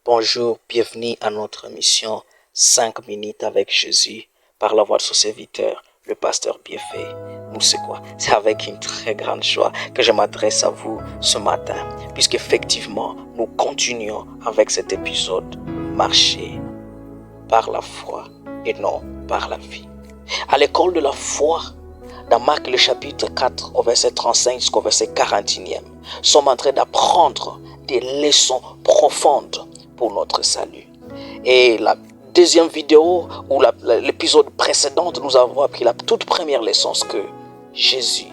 Bonjour, bienvenue à notre émission 5 minutes avec Jésus par la voix de son serviteur, le pasteur Bienfait. C'est avec une très grande joie que je m'adresse à vous ce matin, puisqu'effectivement, nous continuons avec cet épisode, marcher par la foi et non par la vie. À l'école de la foi, dans Marc le chapitre 4, au verset 35 jusqu'au verset 41e, nous sommes en train d'apprendre des leçons profondes pour notre salut. Et la deuxième vidéo, ou l'épisode précédent, nous avons appris la toute première leçon, c'est que Jésus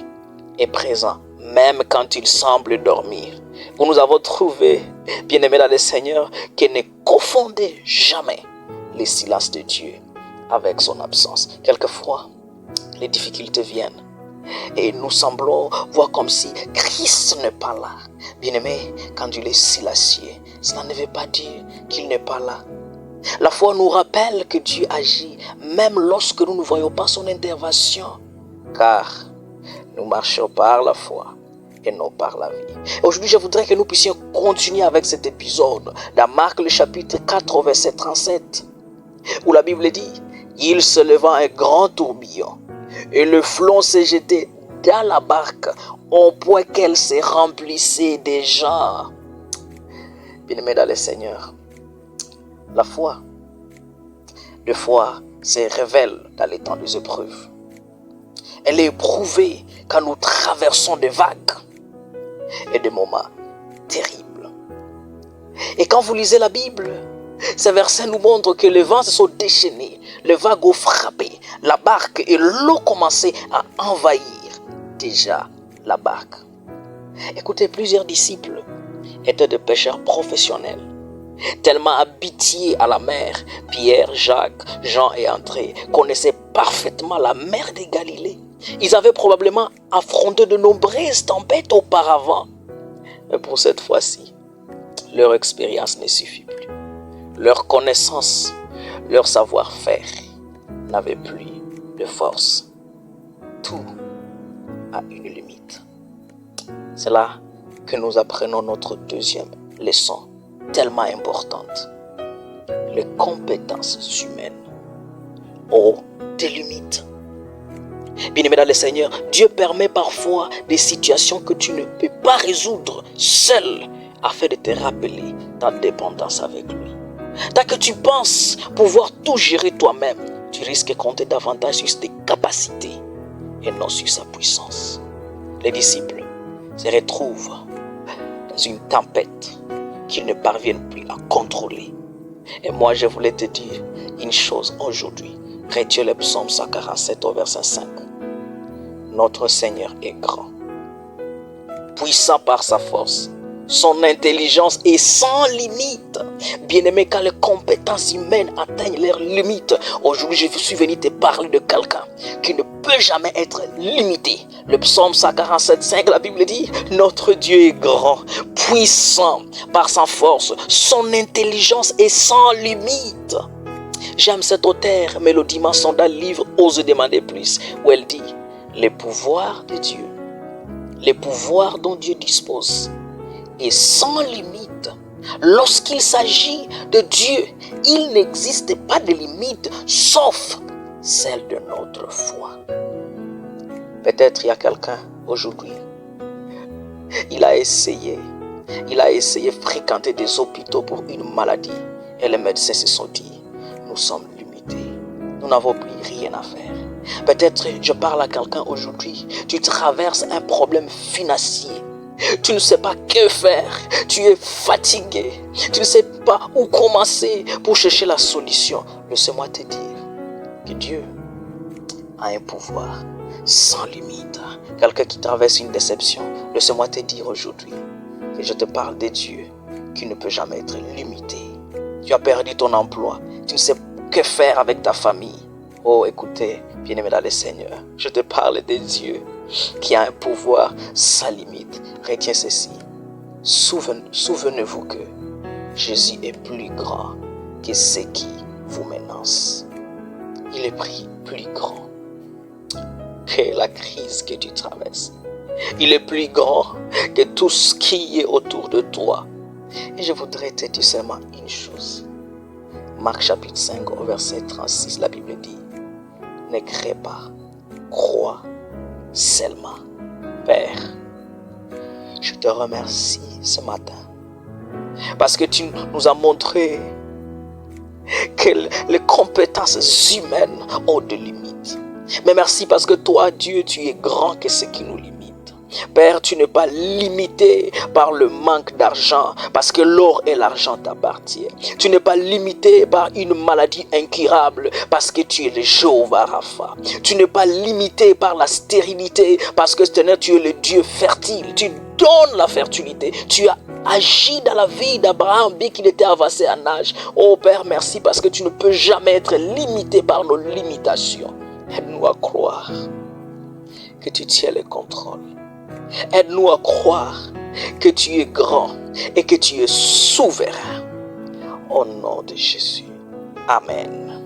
est présent, même quand il semble dormir. Où nous avons trouvé, bien-aimés dans le Seigneur, qu'il ne confondait jamais le silence de Dieu avec son absence. Quelquefois, les difficultés viennent et nous semblons voir comme si Christ n'est pas là. Bien-aimé, quand il est silencieux, cela ne veut pas dire qu'il n'est pas là. La foi nous rappelle que Dieu agit même lorsque nous ne voyons pas son intervention, car nous marchons par la foi et non par la vie. Aujourd'hui, je voudrais que nous puissions continuer avec cet épisode dans Marc le chapitre 4 verset 37, où la Bible dit: il se leva un grand tourbillon et le flot s'est jeté dans la barque au point qu'elle se remplissait des gens. Bien-aimés dans le Seigneur, la foi, des fois, se révèle dans les temps des épreuves. Elle est éprouvée quand nous traversons des vagues et des moments terribles. Et quand vous lisez la Bible, ces versets nous montrent que les vents se sont déchaînés, les vagues ont frappé la barque et l'eau commençait à envahir déjà la barque. Écoutez, plusieurs disciples étaient des pêcheurs professionnels, tellement habitués à la mer. Pierre, Jacques, Jean et André connaissaient parfaitement la mer de Galilée. Ils avaient probablement affronté de nombreuses tempêtes auparavant. Mais pour cette fois-ci, leur expérience ne suffit plus. Leur connaissance, leur savoir-faire n'avaient plus de force. Tout a une limite. C'est là que nous apprenons notre deuxième leçon, tellement importante. Les compétences humaines ont des limites. Bien-aimé dans le Seigneur, Dieu permet parfois des situations que tu ne peux pas résoudre seul, afin de te rappeler ta dépendance avec lui. Tant que tu penses pouvoir tout gérer toi-même, tu risques de compter davantage sur tes capacités et non sur sa puissance. Les disciples se retrouvent dans une tempête qu'ils ne parviennent plus à contrôler. Et moi, je voulais te dire une chose aujourd'hui. Retiens le psaume 147 au verset 5. Notre Seigneur est grand, puissant par sa force. Son intelligence est sans limite. Bien-aimé, quand les compétences humaines atteignent leurs limites, aujourd'hui je suis venu te parler de quelqu'un qui ne peut jamais être limité. Le psaume 147, 5, la Bible dit: notre Dieu est grand, puissant par sa force. Son intelligence est sans limite. J'aime cet auteur, Mélodie Masson, dans le livre Ose demander plus, où elle dit: les pouvoirs de Dieu, les pouvoirs dont Dieu dispose, et sans limite. Lorsqu'il s'agit de Dieu, il n'existe pas de limite sauf celle de notre foi. Peut-être il y a quelqu'un aujourd'hui, il a essayé de fréquenter des hôpitaux pour une maladie et les médecins se sont dit: nous sommes limités, nous n'avons plus rien à faire. Peut-être je parle à quelqu'un aujourd'hui, tu traverses un problème financier. Tu ne sais pas que faire, tu es fatigué, tu ne sais pas où commencer pour chercher la solution. Laisse-moi te dire que Dieu a un pouvoir sans limite. Quelqu'un qui traverse une déception, laisse-moi te dire aujourd'hui que je te parle de Dieu qui ne peut jamais être limité. Tu as perdu ton emploi, tu ne sais que faire avec ta famille. Oh, écoutez, bien-aimé dans le Seigneur, je te parle de Dieu qui a un pouvoir sans limite. Retiens ceci. Souvenez-vous que Jésus est plus grand que ce qui vous menace. Il est plus grand que la crise que tu traverses. Il est plus grand que tout ce qui est autour de toi. Et je voudrais te dire seulement une chose. Marc chapitre 5 au verset 36, la Bible dit, ne crée pas, crois seulement. Père, je te remercie ce matin parce que tu nous as montré que les compétences humaines ont des limites. Mais merci parce que toi, Dieu, tu es grand que ce qui nous limite. Père, tu n'es pas limité par le manque d'argent parce que l'or et l'argent t'appartiennent. Tu n'es pas limité par une maladie incurable parce que tu es le Jéhovah Rapha. Tu n'es pas limité par la stérilité parce que Seigneur, tu es le Dieu fertile. Tu donnes la fertilité. Tu as agi dans la vie d'Abraham bien qu'il était avancé en âge. Oh Père, merci parce que tu ne peux jamais être limité par nos limitations. Aide-nous à croire que tu tiens le contrôle. Aide-nous à croire que tu es grand et que tu es souverain. Au nom de Jésus. Amen.